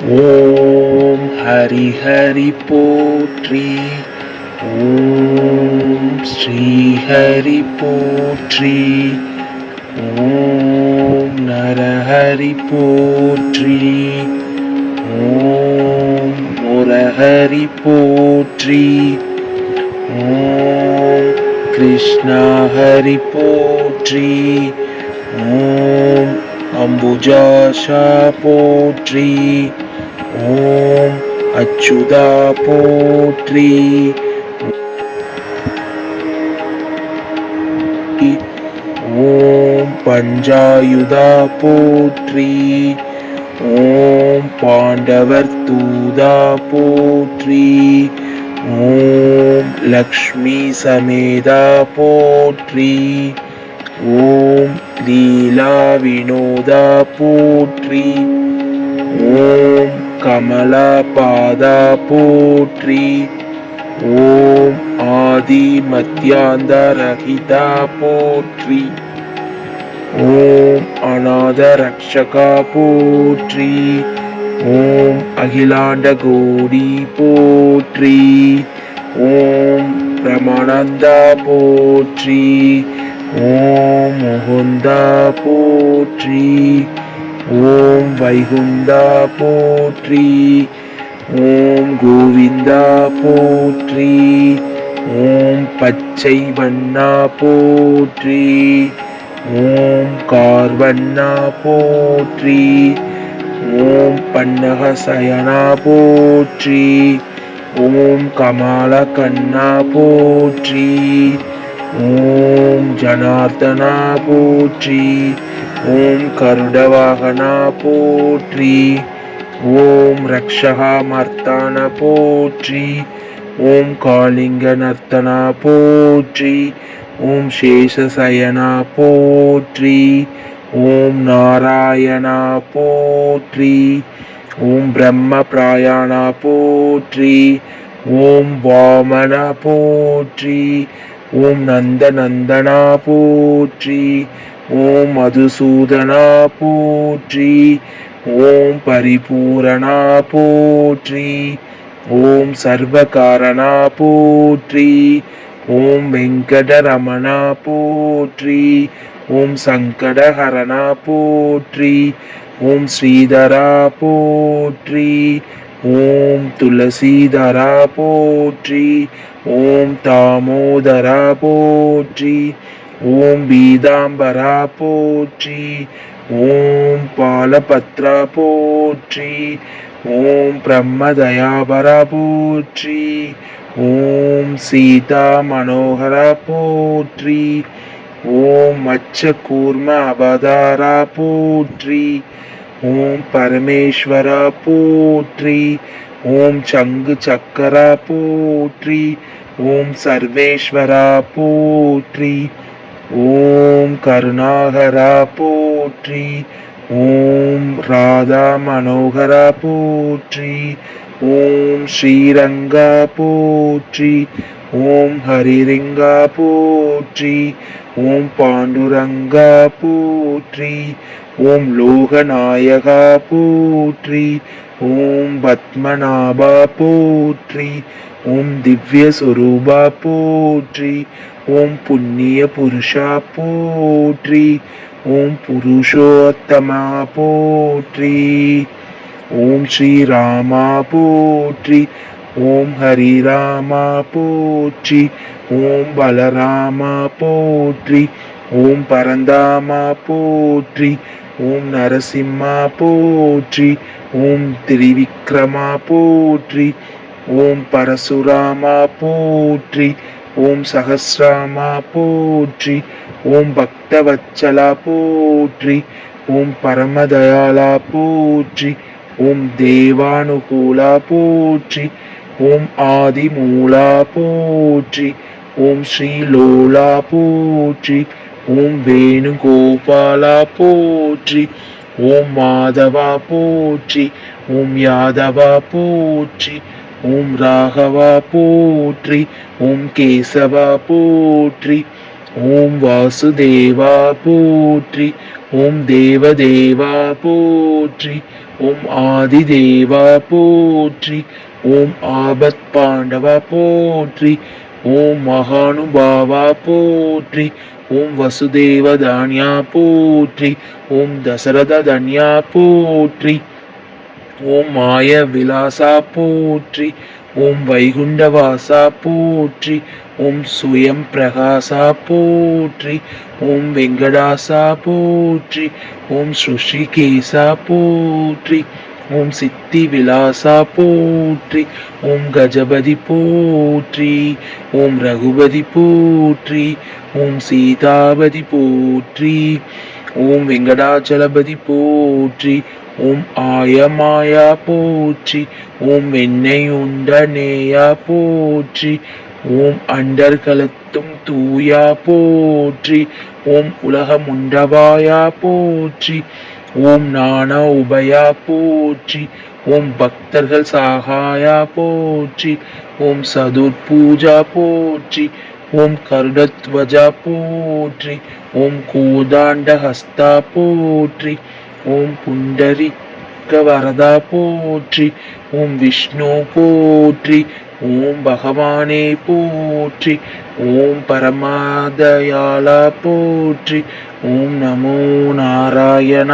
ஓம் ஹரி ஹரி போற்றி. ஓம் ஸ்ரீ ஹரி போற்றி. ஓம் நரஹரி போற்றி. ஓம் முரஹரி போற்றி. ஓம் கிருஷ்ணா ஹரி போற்றி. ஓம் அம்புஜாஷா போற்றி. ஓம் அச்சுதா போற்றி. ஓம் பஞ்சாயுதா போற்றி. ஓம் பாண்டவர் தூதா போற்றி. ஓம் லக்ஷ்மி சமேதா போற்றி. ஓம் லீலா வினோதா போற்றி. ஓம் கமலா பாதா போற்றி. ஓம் ஆதி மத்யாந்தரஹிதா போற்றி. ஓம் அநாத ரக்ஷகா போற்றி. ஓம் அகிலாண்ட கோடி போற்றி. ஓம் பிரமானந்தா போற்றி. ஓம் முகுந்தா போற்றி. ஓம் வைகுந்தா போற்றி. ஓம் கோவிந்தா போற்றி. ஓம் பச்சை வண்ணா போற்றி. ஓம் கார்வண்ணா போற்றி. ஓம் பன்னக சயனா போற்றி. ஓம் கமல கண்ணா போற்றி. ஓம் ஜனார்தனா போற்றி. ஓம் கருடவாகனா போற்றி. ஓம் ரக்ஷகா மர்த்தான போற்றி. ஓம் காளிங்க நர்த்தனா போற்றி. ஓம் சேஷசயனா போற்றி. ஓம் நாராயணா போற்றி. ஓம் பிரம்ம பிராயணா போற்றி. ஓம் வாமன போற்றி. ஓம் நந்த நந்தனா போற்றி. ஓம் மதுசூதனா போற்றி. ஓம் பரிபூரணா போற்றி. ஓம் சர்வகாரணா போற்றி. ஓம் வெங்கடரமணா போற்றி. ஓம் சங்கடஹரணா போற்றி. ஓம் ஸ்ரீதரா போற்றி. ஓம் துளசீதரா போற்றி. ஓம் தாமோதரா போற்றி. ஓம் பீதாம்பரா போற்றி. ஓம் பாலபத்ரா போற்றி. ஓம் பிரம்மதயாபரா போற்றி. ஓம் சீதா மனோகரா போற்றி. ஓம் மச்ச கூர்ம அவதாரா போற்றி. ஓம் பரமேஸ்வரா போற்றி. ஓம் சங்கு சக்கரா போற்றி. ஓம் சர்வேஸ்வரா போற்றி. ஓம் கருணாகரா போற்றி. ஓம் ராதா மனோகரா போற்றி. ஓம் ஸ்ரீரங்கா போற்றி. ஓம் ஹரிரிங்கா போற்றி. ஓம் பாண்டுரங்கா போற்றி. ஓம் லோகநாயகா போற்றி. ஓம் பத்மநாபா போற்றி. ஓம் திவ்ய சொரூபா போற்றி. ஓம் புண்ணிய புருஷா போற்றி. ஓம் புருஷோத்தமா போற்றி. ஓம் ஸ்ரீராமா போற்றி. ஓம் ஹரிராமா போற்றி. ஓம் பலராமா போற்றி. ஓம் பரந்தாமா போற்றி. ஓம் நரசிம்மா போற்றி. ஓம் திரிவிக்ரமா போற்றி. ஓம் பரசுராமா போற்றி. ஓம் சகஸ்ராமா போற்றி. ஓம் பக்தவத்சலா போற்றி. ஓம் பரமதயாளா போற்றி. ஓம் தேவானுகூலா போற்றி. ஓம் ஆதிமூலா போற்றி. ஓம் ஸ்ரீலோலா போற்றி. ஓம் வேணுகோபாலா போற்றி. ஓம் மாதவா போற்றி. ஓம் யாதவா போற்றி. ஓம் ராகவா போற்றி. ஓம் கேசவா போற்றி. ஓம் வாசுதேவா போற்றி. ஓம் தேவதேவா போற்றி. ஓம் ஆதிதேவா போற்றி. ஓம் ஆபத் பாண்டவா போற்றி. ஓம் மகானுபாவா போற்றி. ஓம் வசுதேவ தான்யா போற்றி. ஓம் தசரத தன்யா போற்றி. ஓம் மாய விலாசா போற்றி. ஓம் வைகுண்டவாசா போற்றி. ஓம் சுயம் பிரகாசா போற்றி. ஓம் வெங்கடாசா போற்றி. ஓம் ஸ்ருஷிகேசா போற்றி. ஓம் சித்தி விலாசா போற்றி. ஓம் கஜபதி போற்றி. ஓம் ரகுபதி போற்றி. ஓம் சீதாபதி போற்றி. ஓம் வெங்கடாச்சலபதி போற்றி. ஓம் ஆயமாயா போற்றி. ஓம் வெண்ணெய் உண்டனேயா போற்றி. ஓம் அண்டர்களுத்தும் தூயா போற்றி. ஓம் உலகமுண்டவாயா போற்றி. ஓம் ஞான உபயா போற்றி. ஓம் பக்தர்கள் சகாயா போற்றி. ஓம் சதுர்பூஜா போற்றி. ஓம் கருடத்வஜா போற்றி. ஓம் கோதாண்ட ஹஸ்தா போற்றி. ஓம் புண்டரிக வரதா போற்றி. ஓம் விஷ்ணு போற்றி. ஓம் பகவானே போற்றி. ஓம் பரமாதயாளா போற்றி. ஓம் நமோ நாராயண